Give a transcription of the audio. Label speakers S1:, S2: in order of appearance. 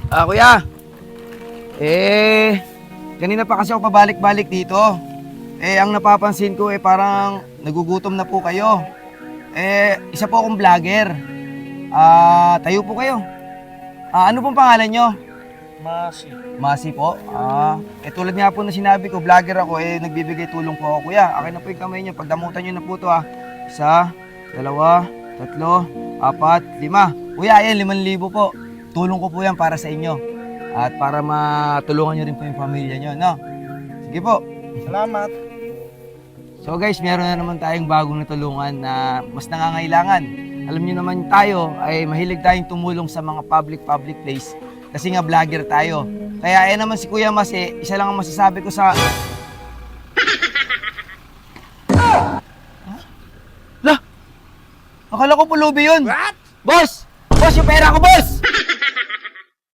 S1: Kuya. Kanina pa kasi ako pabalik-balik dito. Ang napapansin ko parang nagugutom na po kayo. Isa po akong vlogger. Tayo po kayo. Ano pong pangalan nyo?
S2: Masi.
S1: Masi po. Tulad nga po na sinabi ko, vlogger ako, nagbibigay tulong po ako. Kuya, akin na po yung kamay nyo. Pagdamutan nyo na po ito, 1, 2, 3, 4, 5. Kuya, ayan, 5,000 po. Tulong ko po yan para sa inyo. At para matulungan nyo rin po yung pamilya nyo, no? Sige po.
S2: Salamat.
S1: So guys, meron na naman tayong bagong natulungan na mas nangangailangan. Alam niyo naman tayo ay mahilig tayong tumulong sa mga public place kasi nga vlogger tayo. Kaya naman si Kuya Mas isa lang ang masasabi ko sa... Lah! Akala ko pulubi yun!
S2: What?
S1: Boss! Boss, yung pera ko, boss!